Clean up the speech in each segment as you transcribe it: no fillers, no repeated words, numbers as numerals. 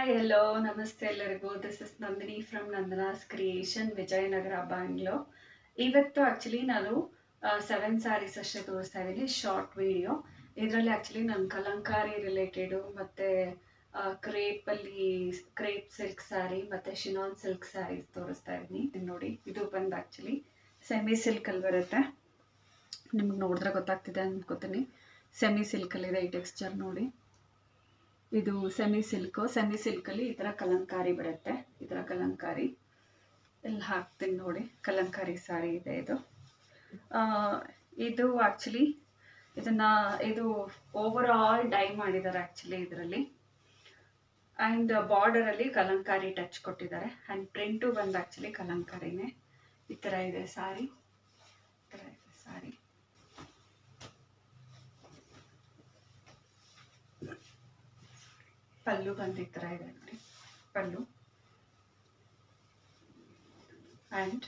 Hi hello ನಮಸ್ತೆ ಎಲ್ಲರಿಗೂ. This is Nandini from Nandana's creation, Vijayanagar, Bangalore. ಇವತ್ತು ಆ್ಯಕ್ಚುಲಿ ನಾನು 7 ಸ್ಯಾರೀಸ್ ಅಷ್ಟೇ ತೋರಿಸ್ತಾ ಇದ್ದೀನಿ, ಶಾರ್ಟ್ ವಿಡಿಯೋ. ಇದರಲ್ಲಿ ಆ್ಯಕ್ಚುಲಿ ನಾನು ಕಲಂಕಾರಿ ರಿಲೇಟೆಡು ಮತ್ತು ಕ್ರೇಪ್ ಸಿಲ್ಕ್ ಸ್ಯಾರಿ ಮತ್ತು ಶಿನಾನ್ ಸಿಲ್ಕ್ ಸ್ಯಾರೀಸ್ ತೋರಿಸ್ತಾ ಇದ್ದೀನಿ. ನೋಡಿ, ಇದು ಬಂದು ಆ್ಯಕ್ಚುಲಿ ಸೆಮಿ ಸಿಲ್ಕಲ್ಲಿ ಬರುತ್ತೆ. ನಿಮ್ಗೆ ನೋಡಿದ್ರೆ ಗೊತ್ತಾಗ್ತಿದೆ ಅಂದ್ಕೋತೀನಿ. ಸೆಮಿ ಸಿಲ್ಕಲ್ಲಿದೆ ಈ ಟೆಕ್ಸ್ಚರ್ ನೋಡಿ. ಇದು ಸೆಮಿ ಸಿಲ್ಕಲ್ಲಿ ಈ ಥರ ಕಲಂಕಾರಿ ಬರುತ್ತೆ. ಈ ಥರ ಕಲಂಕಾರಿ ಇಲ್ಲಿ ಹಾಕ್ತೀನಿ ನೋಡಿ. ಕಲಂಕಾರಿ ಸಾರಿ ಇದೆ ಇದು. ಇದು ಆ್ಯಕ್ಚುಲಿ ಇದು ಓವರ್ ಆಲ್ ಡೈ ಮಾಡಿದ್ದಾರೆ ಆ್ಯಕ್ಚುಲಿ ಇದರಲ್ಲಿ. ಆ್ಯಂಡ್ ಬಾರ್ಡರಲ್ಲಿ ಕಲಂಕಾರಿ ಟಚ್ ಕೊಟ್ಟಿದ್ದಾರೆ. ಆ್ಯಂಡ್ ಪ್ರಿಂಟು ಬಂದು ಆ್ಯಕ್ಚುಲಿ ಕಲಂಕಾರಿನೇ. ಈ ಥರ ಇದೆ ಸಾರಿ. ಪಲ್ಲು ಬಂದು ಈ ಥರ ಇದೆ ನೋಡಿ, ಪಲ್ಲು. ಆ್ಯಂಡ್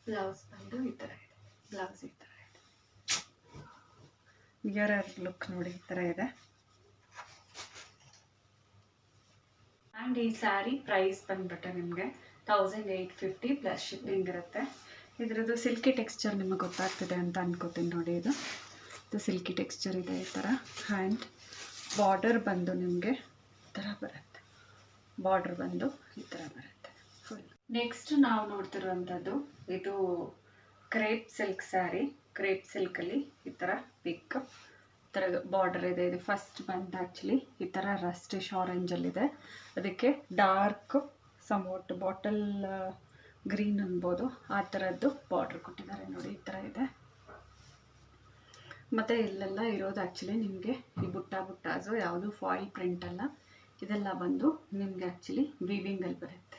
ಬ್ಲೌಸ್ ಬಂದು ಈ ಥರ ಇದೆ. ಬ್ಲೌಸ್ ಈ ಥರ ಇದೆ. ಮಿರರ್ ಲುಕ್ ನೋಡಿ, ಈ ಥರ ಇದೆ. ಆ್ಯಂಡ್ ಈ ಸ್ಯಾರಿ ಪ್ರೈಸ್ ಬಂದ್ಬಿಟ್ಟು ನಿಮಗೆ 1850 ಪ್ಲಸ್ ಶಿಪ್ಪಿಂಗ್ ಇರುತ್ತೆ. ಇದ್ರದ್ದು ಸಿಲ್ಕಿ ಟೆಕ್ಸ್ಚರ್ ನಿಮಗೆ ಗೊತ್ತಾಗ್ತಿದೆ ಅಂತ ಅನ್ಕೋತೀನಿ ನೋಡಿ. ಇದು ಸಿಲ್ಕಿ ಟೆಕ್ಸ್ಚರ್ ಇದೆ ಈ ಥರ. ಆ್ಯಂಡ್ ಬಾರ್ಡರ್ ಬಂದು ನಿಮಗೆ ಈ ಥರ ಬರುತ್ತೆ. ಬಾರ್ಡರ್ ಬಂದು ಈ ಥರ ಬರುತ್ತೆ ಫುಲ್. ನೆಕ್ಸ್ಟ್ ನಾವು ನೋಡ್ತಿರುವಂಥದ್ದು ಇದು ಕ್ರೇಪ್ ಸಿಲ್ಕ್ ಸ್ಯಾರಿ. ಕ್ರೇಪ್ ಸಿಲ್ಕಲ್ಲಿ ಈ ಥರ ಪಿಕ್ ಈ ಥರ ಬಾರ್ಡರ್ ಇದೆ. ಇದು ಫಸ್ಟ್ ಬಂದು ಆ್ಯಕ್ಚುಲಿ ಈ ಥರ ರಸ್ಟಿಶ್ ಆರೆಂಜಲ್ಲಿದೆ. ಅದಕ್ಕೆ ಡಾರ್ಕ್ ಸಮೋಟ್ ಬಾಟಲ್ ಗ್ರೀನ್ ಅನ್ಬೋದು, ಆ ಥರದ್ದು ಬಾರ್ಡರ್ ಕೊಟ್ಟಿದ್ದಾರೆ ನೋಡಿ. ಈ ಥರ ಇದೆ. ಮತ್ತು ಇಲ್ಲೆಲ್ಲ ಇರೋದು ಆ್ಯಕ್ಚುಲಿ ನಿಮಗೆ ಈ ಬುಟ್ಟಾಸು, ಯಾವುದು ಫಾಯಿಲ್ ಪ್ರಿಂಟ್ ಅಲ್ಲ. ಇದೆಲ್ಲ ಬಂದು ನಿಮಗೆ ಆ್ಯಕ್ಚುಲಿ ವೀವಿಂಗಲ್ಲಿ ಬರುತ್ತೆ.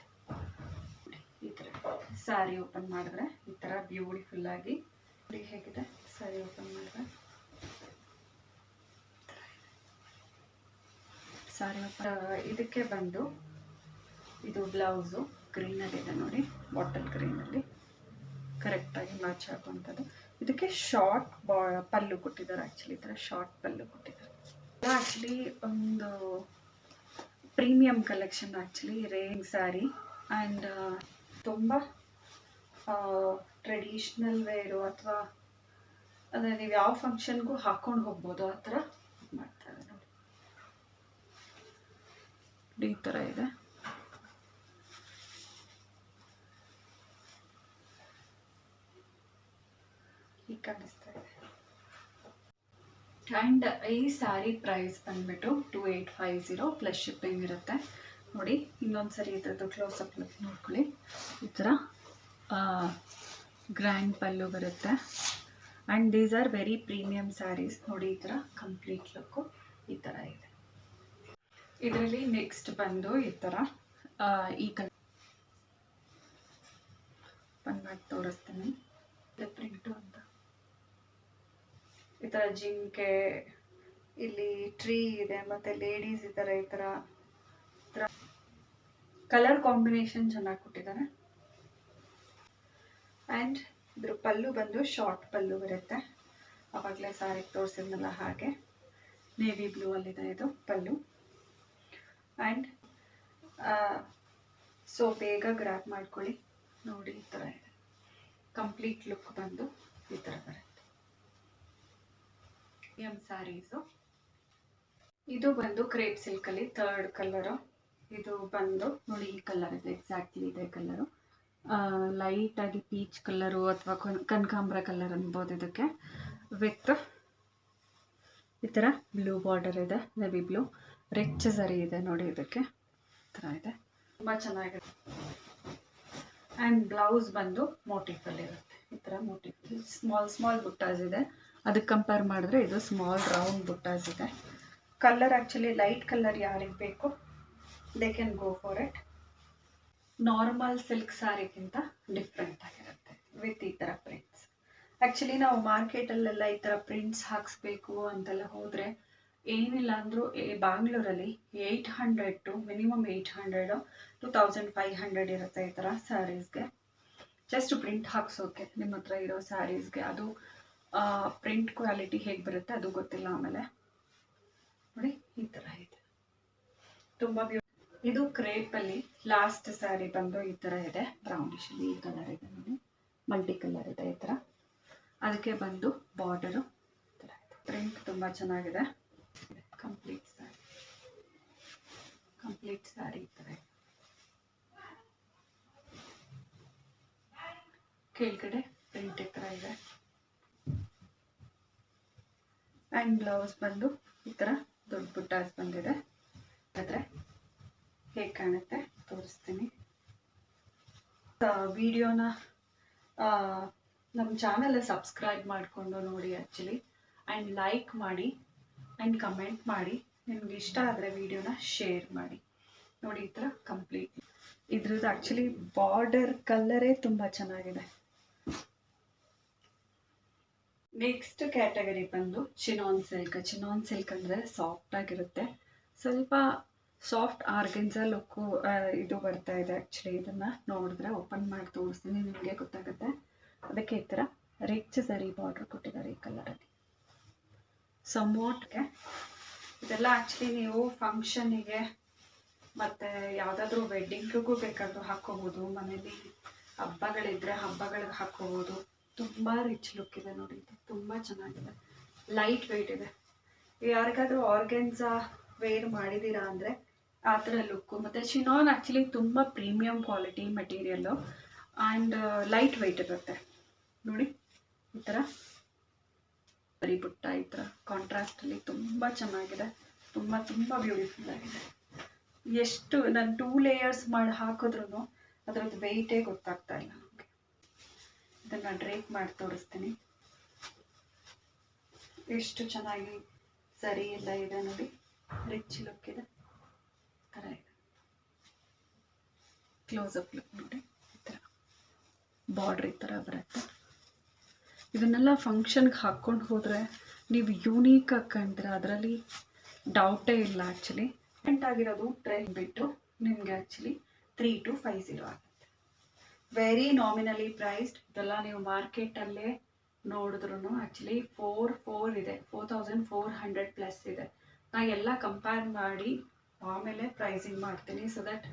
ಈ ಥರ ಸ್ಯಾರಿ ಓಪನ್ ಮಾಡಿದ್ರೆ ಈ ಥರ ಬ್ಯೂಟಿಫುಲ್ಲಾಗಿ ಹೇಗಿದೆ ಸ್ಯಾರಿ ಓಪನ್ ಮಾಡಿದ್ರೆ. ಸ್ಯಾರಿ ಇದಕ್ಕೆ ಬಂದು ಇದು ಬ್ಲೌಸು ಗ್ರೀನಲ್ಲಿದೆ ನೋಡಿ, ಬಾಟಲ್ ಗ್ರೀನಲ್ಲಿ ಕರೆಕ್ಟಾಗಿ ಮ್ಯಾಚ್ ಆಗುವಂಥದ್ದು. ಇದಕ್ಕೆ ಶಾರ್ಟ್ ಪಲ್ಲು ಕೊಟ್ಟಿದ್ದಾರೆ ಆ್ಯಕ್ಚುಲಿ. ಈ ಥರ ಶಾರ್ಟ್ ಪಲ್ಲು ಕೊಟ್ಟಿದ್ದಾರೆ. ಆ್ಯಕ್ಚುಲಿ ಒಂದು premium collection actually range sari. And ತುಂಬ ಟ್ರೆಡಿಷ್ನಲ್ ವೇರು ಅಥವಾ ಅಂದರೆ ನೀವು ಯಾವ ಫಂಕ್ಷನ್ಗೂ ಹಾಕ್ಕೊಂಡು ಹೋಗ್ಬೋದು, ಆ ಥರ ಮಾಡ್ತಾರೆ ನೋಡಿ. ಈ ಥರ ಇದೆ. ಕಾಣಿಸ್ತಾ ಇದೆ. ಆ್ಯಂಡ್ ಈ ಸ್ಯಾರಿ ಪ್ರೈಸ್ ಬಂದ್ಬಿಟ್ಟು 2850 ಪ್ಲಸ್ ಶಿಪ್ಪಿಂಗ್ ಇರುತ್ತೆ ನೋಡಿ. ಇನ್ನೊಂದ್ಸರಿ ಇದ್ರದ್ದು ಕ್ಲೋಸಪ್ ಲುಕ್ ನೋಡ್ಕೊಳ್ಳಿ. ಈ ಥರ ಗ್ರ್ಯಾಂಡ್ ಪಲ್ಲು ಬರುತ್ತೆ. And these are very premium sarees ನೋಡಿ. ಈ ಥರ ಕಂಪ್ಲೀಟ್ ಲುಕ್ಕು ಈ ಥರ ಇದೆ. ಇದರಲ್ಲಿ ನೆಕ್ಸ್ಟ್ ಬಂದು ಈ ಥರ ಈ ಕಲರ್ ಮಾಡಿ ತೋರಿಸ್ತೀನಿ. ಪ್ರಿಂಟು ಅಂತ ಈ ಥರ ಜಿಂಕೆ, ಇಲ್ಲಿ ಟ್ರೀ ಇದೆ, ಮತ್ತು ಲೇಡೀಸ್ ಇದ್ದಾರೆ. ಈ ಥರ ಕಲರ್ ಕಾಂಬಿನೇಷನ್ ಚೆನ್ನಾಗಿ ಕೊಟ್ಟಿದ್ದಾರೆ. ಆ್ಯಂಡ್ ಇದ್ರ ಪಲ್ಲು ಬಂದು ಶಾರ್ಟ್ ಪಲ್ಲು ಬರುತ್ತೆ. ಆವಾಗಲೇ ಸಾರಿ ತೋರಿಸಿದ್ನಲ್ಲ ಹಾಗೆ ನೇವಿ ಬ್ಲೂ ಅಲ್ಲಿದೆ ಇದು ಪಲ್ಲು. ಆ್ಯಂಡ್ ಸೊ ಬೇಗ ಗ್ರ್ಯಾಪ್ ಮಾಡ್ಕೊಳ್ಳಿ ನೋಡಿ. ಈ ಥರ ಇದೆ. ಕಂಪ್ಲೀಟ್ ಲುಕ್ ಬಂದು ಈ ಥರ ಬರುತ್ತೆ. ಸ್ಯಾರೀಸು ಇದು ಬಂದು ಕ್ರೇಪ್ ಸಿಲ್ಕಲ್ಲಿ ಥರ್ಡ್ ಕಲರು. ಇದು ಬಂದು ನೋಡಿ, ಈ ಕಲರ್ ಇದೆ, ಎಕ್ಸಾಕ್ಟ್ಲಿ ಇದೆ ಕಲರು. ಲೈಟಾಗಿ ಪೀಚ್ ಕಲರು ಅಥವಾ ಕನಕಾಂಬ್ರ ಕಲರ್ ಅನ್ಬೋದು ಇದಕ್ಕೆ. ವಿತ್ ಈ ಥರ ಬ್ಲೂ ಬಾರ್ಡರ್ ಇದೆ, ನೆವಿ ಬ್ಲೂ. ರಿಚ್ ಸರಿ ಇದೆ ನೋಡಿ. ಇದಕ್ಕೆ ಈ ಥರ ಇದೆ, ತುಂಬ ಚೆನ್ನಾಗಿದೆ. ಆ್ಯಂಡ್ ಬ್ಲೌಸ್ ಬಂದು ಮೋಟಿಫಲ್ಲಿ ಇರುತ್ತೆ. ಈ ಥರ ಮೋಟಿಫ್ ಸ್ಮಾಲ್ ಬುಟ್ಟಾಸ್ ಇದೆ. ಅದಕ್ಕೆ ಕಂಪೇರ್ ಮಾಡಿದ್ರೆ ಇದು ಸ್ಮಾಲ್ ರೌಂಡ್ ಬುಟ್ಟಾಸ್ ಇದೆ. ಕಲರ್ ಆ್ಯಕ್ಚುಲಿ ಲೈಟ್ ಕಲರ್ ಯಾರಿಗೆ ಬೇಕು they can go for it. Normal silk ಸ್ಯಾರಿಗಿಂತ ಡಿಫ್ರೆಂಟ್ ಆಗಿರುತ್ತೆ ವಿತ್ ಈ ಥರ ಪ್ರಿಂಟ್ಸ್. ಆ್ಯಕ್ಚುಲಿ ನಾವು ಮಾರ್ಕೆಟಲ್ಲೆಲ್ಲ ಈ ಥರ ಪ್ರಿಂಟ್ಸ್ ಹಾಕ್ಸ್ಬೇಕು ಅಂತೆಲ್ಲ ಹೋದರೆ ಏನಿಲ್ಲ ಅಂದರೂ ಬ್ಯಾಂಗ್ಳೂರಲ್ಲಿ 800 ಟು ಮಿನಿಮಮ್ 800 to 1500 ಇರುತ್ತೆ ಈ ಥರ ಸ್ಯಾರೀಸ್ಗೆ. ಜಸ್ಟ್ ಪ್ರಿಂಟ್ ಹಾಕ್ಸೋಕೆ ನಿಮ್ಮ ಹತ್ರ ಇರೋ ಸ್ಯಾರೀಸ್ಗೆ. ಅದು ಪ್ರಿಂಟ್ ಕ್ವಾಲಿಟಿ ಹೇಗೆ ಬರುತ್ತೆ ಅದು ಗೊತ್ತಿಲ್ಲ. ಆಮೇಲೆ ನೋಡಿ ಈ ಥರ ಇದೆ. ತುಂಬ ಇದು ಕ್ರೇಪಲ್ಲಿ ಲಾಸ್ಟ್ ಸ್ಯಾರಿ ಬಂದು ಈ ಥರ ಇದೆ, ಬ್ರೌನಿಶ್ ಈ ಕಲರ್ ಇದೆ ನೋಡಿ, ಮಲ್ಟಿ ಕಲರ್ ಇದೆ ಈ ಥರ. ಅದಕ್ಕೆ ಬಂದು ಬಾರ್ಡರು ಈ ಥರ ಇದೆ. ಪ್ರಿಂಟ್ ತುಂಬ ಚೆನ್ನಾಗಿದೆ. ಕಂಪ್ಲೀಟ್ ಸ್ಯಾರಿ ಈ ಥರ ಇದೆ. ಕೆಳಗಡೆ ಪ್ರಿಂಟ್ ಈ ಥರ ಇದೆ. ಆ್ಯಂಡ್ ಬ್ಲೌಸ್ ಬಂದು ಈ ಥರ ದೊಡ್ಡ ಬುಟ್ಟಾಸ್ ಬಂದಿದೆ. ಆದರೆ ಹೇಗೆ ಕಾಣುತ್ತೆ ತೋರಿಸ್ತೀನಿ. ವಿಡಿಯೋನ ನಮ್ಮ ಚಾನಲ್ ಸಬ್ಸ್ಕ್ರೈಬ್ ಮಾಡಿಕೊಂಡು ನೋಡಿ ಆ್ಯಕ್ಚುಲಿ, ಆ್ಯಂಡ್ ಲೈಕ್ ಮಾಡಿ ಆ್ಯಂಡ್ ಕಮೆಂಟ್ ಮಾಡಿ. ನಿಮ್ಗೆ ಇಷ್ಟ ಆದರೆ ವಿಡಿಯೋನ ಶೇರ್ ಮಾಡಿ. ನೋಡಿ ಈ ಥರ ಕಂಪ್ಲೀಟ್ ಇದ್ರದ್ದು ಆ್ಯಕ್ಚುಲಿ ಬಾರ್ಡರ್ ಕಲ್ಲರೇ ತುಂಬ ಚೆನ್ನಾಗಿದೆ. ನೆಕ್ಸ್ಟ್ ಕ್ಯಾಟಗರಿ ಬಂದು ಚಿನಾನ್ ಸಿಲ್ಕ್. ಚಿನಾನ್ ಸಿಲ್ಕ್ ಅಂದರೆ ಸಾಫ್ಟ್ ಆಗಿರುತ್ತೆ, ಸ್ವಲ್ಪ ಸಾಫ್ಟ್ ಆರ್ಗೆನ್ಸಾ ಲುಕ್ಕು ಇದು ಬರ್ತಾ ಇದೆ. ಆ್ಯಕ್ಚುಲಿ ಇದನ್ನು ನೋಡಿದ್ರೆ ಓಪನ್ ಮಾಡಿ ತೋರಿಸ್ತೀನಿ, ನಿಮಗೆ ಗೊತ್ತಾಗುತ್ತೆ. ಅದಕ್ಕೆ ಈ ಥರ ರಿಚ್ ಸರಿ ಬಾರ್ಡರ್ ಕೊಟ್ಟಿದ್ದಾರೆ ಈ ಕಲರಲ್ಲಿ. ಸಮೋಟ್ಗೆ ಇದೆಲ್ಲ ಆ್ಯಕ್ಚುಲಿ ನೀವು ಫಂಕ್ಷನಿಗೆ ಮತ್ತು ಯಾವುದಾದ್ರೂ ವೆಡ್ಡಿಂಗಿಗೂ ಬೇಕಾದರೂ ಹಾಕ್ಕೋಬೋದು. ಮನೇಲಿ ಹಬ್ಬಗಳಿದ್ರೆ ಹಬ್ಬಗಳಿಗೆ ಹಾಕ್ಕೋಬೋದು. ತುಂಬ ರಿಚ್ ಲುಕ್ ಇದೆ ನೋಡಿ, ಇದು ತುಂಬ ಚೆನ್ನಾಗಿದೆ, ಲೈಟ್ ವೆಯ್ಟ್ ಇದೆ. ಯಾರಿಗಾದ್ರೂ ಆರ್ಗೆನ್ಸಾ ವೇರ್ ಮಾಡಿದ್ದೀರಾ ಅಂದರೆ ಆ ಥರ ಲುಕ್ಕು. ಮತ್ತು ಚಿನಾನ್ ಆ್ಯಕ್ಚುಲಿ ತುಂಬ premium quality material and light weight ಇರುತ್ತೆ ನೋಡಿ. ಈ ಥರ ಬರೀ ಬುಟ್ಟ ಈ ಥರ ಕಾಂಟ್ರಾಸ್ಟಲ್ಲಿ ತುಂಬ ಚೆನ್ನಾಗಿದೆ, ತುಂಬ ತುಂಬ ಬ್ಯೂಟಿಫುಲ್ ಆಗಿದೆ. ಎಷ್ಟು ನಾನು 2 ಲೇಯರ್ಸ್ ಮಾಡಿ ಹಾಕಿದ್ರೂ ಅದರದ್ದು ವೆಯ್ಟೇ ಗೊತ್ತಾಗ್ತಾ ಇಲ್ಲ ನಮಗೆ. ಇದನ್ನು ಡ್ರೇಪ್ ಮಾಡಿ ತೋರಿಸ್ತೀನಿ. ಎಷ್ಟು ಚೆನ್ನಾಗಿ ಸರಿ ಎಲ್ಲ ಇದೆ ನೋಡಿ, ರಿಚ್ ಲುಕ್ ಇದೆ ಥರ ಇದೆ. ಕ್ಲೋಸಪ್ ಲುಕ್ ನೋಡಿ, ಈ ಥರ ಬಾರ್ಡ್ರ್ ಈ ಥರ ಬರುತ್ತೆ. ಇದನ್ನೆಲ್ಲ ಫಂಕ್ಷನ್ಗೆ ಹಾಕ್ಕೊಂಡು ಹೋದರೆ ನೀವು ಯೂನೀಕ್ ಆಗಿ ಕಾಣ್ತೀರ, ಅದರಲ್ಲಿ ಡೌಟೇ ಇಲ್ಲ. ಆ್ಯಕ್ಚುಲಿ ಪ್ರಿಂಟ್ ಆಗಿರೋದು ಟ್ರೆಂಡ್ ಬಿಟ್ಟು ನಿಮಗೆ ಆ್ಯಕ್ಚುಲಿ 3250 ಆಗುತ್ತೆ. Very nominally priced. ಇದೆಲ್ಲ ನೀವು ಮಾರ್ಕೆಟಲ್ಲೇ ನೋಡಿದ್ರು ಆ್ಯಕ್ಚುಲಿ 4 ಇದೆ, 4400 ಪ್ಲಸ್ ಇದೆ. ನಾ ಎಲ್ಲ ಕಂಪೇರ್ ಮಾಡಿ ಆಮೇಲೆ ಪ್ರೈಸಿಂಗ್ ಮಾಡ್ತೀನಿ, ಸೊ ದಟ್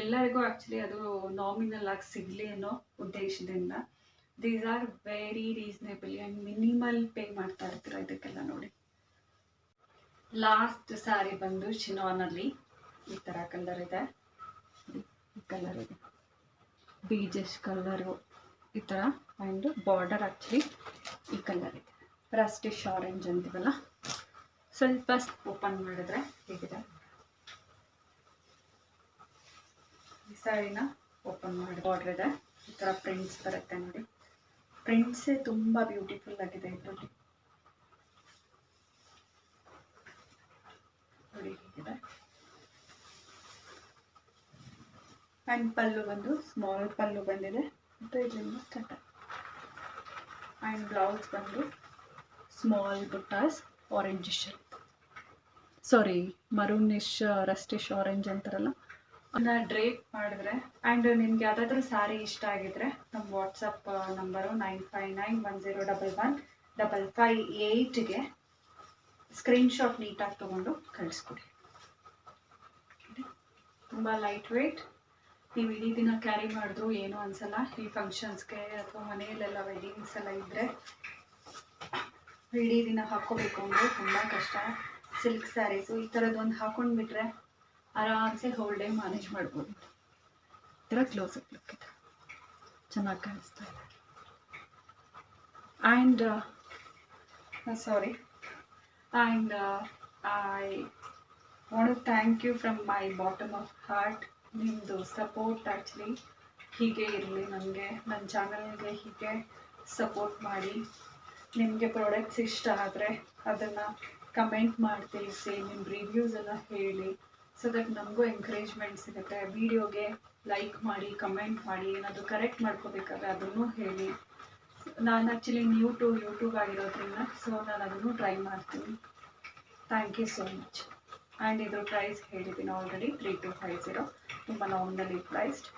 ಎಲ್ಲರಿಗೂ ಆ್ಯಕ್ಚುಲಿ ಅದು ನಾಮಿನಲ್ ಆಗಿ ಸಿಗಲಿ ಅನ್ನೋ ಉದ್ದೇಶದಿಂದ. These are very reasonable and minimal pay ಮಾಡ್ತಾ ಇರ್ತೀರ ಇದಕ್ಕೆಲ್ಲ ನೋಡಿ. ಲಾಸ್ಟ್ ಸ್ಯಾರಿ ಬಂದು ಚಿನಾನಲ್ಲಿ ಈ ಥರ ಕಲರ್ ಇದೆ, ಈ ಕಲರ್ ಇದೆ, ಬೀಜಸ್ ಕಲರು ಈ ಥರ. ಆ್ಯಂಡ್ ಬಾರ್ಡರ್ ಆ್ಯಕ್ಚುಲಿ ಈ ಕಲರ್ ಇದೆ, ರಸ್ಟಿಶ್ ಆರೆಂಜ್ ಅಂತೀವಲ್ಲ. ಸ್ವಲ್ಪ ಓಪನ್ ಮಾಡಿದ್ರೆ ಹೇಗಿದೆ, ಈ ಸ್ಯಾರಿನ ಓಪನ್ ಮಾಡಿ ಬಾರ್ಡರ್ ಇದೆ, ಈ ಥರ ಪ್ರಿಂಟ್ಸ್ ಬರುತ್ತೆ ನೋಡಿ. ಪ್ರಿಂಟ್ಸೇ ತುಂಬ ಬ್ಯೂಟಿಫುಲ್ ಆಗಿದೆ ಇದರಲ್ಲಿ ನೋಡಿ, ಹೀಗಿದೆ. ಆ್ಯಂಡ್ ಪಲ್ಲು ಬಂದು ಸ್ಮಾಲ್ ಪಲ್ಲು ಬಂದಿದೆ ಮತ್ತು ಇದರಿಂದ ಸ್ಟಾರ್ಟ್. ಆ್ಯಂಡ್ ಬ್ಲೌಸ್ ಬಂದು ಸ್ಮಾಲ್ ಬುಟ್ಟಾಸ್ ಆರೆಂಜಿಶ್, ಸಾರಿ ಮರೂನಿಶ್ ರಸ್ಟಿಶ್ ಆರೆಂಜ್ ಅಂತಾರಲ್ಲ, ಅದನ್ನ ಡ್ರೇಪ್ ಮಾಡಿದ್ರೆ. ಆ್ಯಂಡ್ ನಿಮ್ಗೆ ಯಾವುದಾದ್ರೂ ಸ್ಯಾರಿ ಇಷ್ಟ ಆಗಿದ್ರೆ ನಮ್ಮ ವಾಟ್ಸಪ್ ನಂಬರು 9591011558ಗೆ ಸ್ಕ್ರೀನ್ಶಾಟ್ ನೀಟಾಗಿ ತೊಗೊಂಡು ಕಳಿಸ್ಕೊಡಿ. ತುಂಬ ಲೈಟ್ ವೆಯ್ಟ್, ನೀವು ಇಡೀ ದಿನ ಕ್ಯಾರಿ ಮಾಡಿದ್ರು ಏನೂ ಅನಿಸಲ್ಲ. ಈ ಫಂಕ್ಷನ್ಸ್ಗೆ ಅಥವಾ ಮನೆಯಲ್ಲೆಲ್ಲ ವೆಡ್ಡಿಂಗ್ಸ್ ಎಲ್ಲ ಇದ್ದರೆ ಇಡೀ ದಿನ ಹಾಕ್ಕೋಬೇಕು ಅಂದರೆ ತುಂಬ ಕಷ್ಟ. ಸಿಲ್ಕ್ ಸ್ಯಾರೀಸು ಈ ಥರದ್ದು ಒಂದು ಹಾಕೊಂಡ್ಬಿಟ್ರೆ ಆರಾಮ್ಸೆ ಹೋಲ್ ಡೇ ಮ್ಯಾನೇಜ್ ಮಾಡ್ಬೋದು. ಈ ಥರ ಕ್ಲೋಸಪ್ ಲುಕ್ ಇದೆ, ಚೆನ್ನಾಗಿ ಕಾಣಿಸ್ತಾ ಇದೆ. And sorry and I want to thank you from my bottom of heart. ನಿಮ್ಮದು ಸಪೋರ್ಟ್ ಆ್ಯಕ್ಚುಲಿ ಹೀಗೆ ಇರಲಿ, ನನಗೆ ನನ್ನ ಚಾನಲ್ಗೆ ಹೀಗೆ ಸಪೋರ್ಟ್ ಮಾಡಿ. ನಿಮಗೆ ಪ್ರಾಡಕ್ಟ್ಸ್ ಇಷ್ಟ ಆದರೆ ಅದನ್ನು ಕಮೆಂಟ್ ಮಾಡಿ ತಿಳಿಸಿ, ನಿಮ್ಮ ರಿವ್ಯೂಸ್ ಎಲ್ಲ ಹೇಳಿ, ಸೊ ದಟ್ ನಮಗೂ ಎಂಕರೇಜ್ಮೆಂಟ್ ಸಿಗುತ್ತೆ. ವಿಡಿಯೋಗೆ ಲೈಕ್ ಮಾಡಿ, ಕಮೆಂಟ್ ಮಾಡಿ, ಏನಾದರೂ ಕರೆಕ್ಟ್ ಮಾಡ್ಕೋಬೇಕಾದ್ರೆ ಅದನ್ನು ಹೇಳಿ. ನಾನು ಆ್ಯಕ್ಚುಲಿ ನ್ಯೂ ಟು ಯೂಟ್ಯೂಬ್ ಆಗಿರೋದ್ರಿಂದ ಸೊ ನಾನು ಅದನ್ನು ಟ್ರೈ ಮಾಡ್ತೀನಿ. Thank you so much. And ಇದ್ರ ಪ್ರೈಸ್ ಹೇಳಿದ್ದೀನಿ ಆಲ್ರೆಡಿ 3250, ತುಂಬ ನಾಮಿನಲಿ ಪ್ರೈಸ್ಡ್.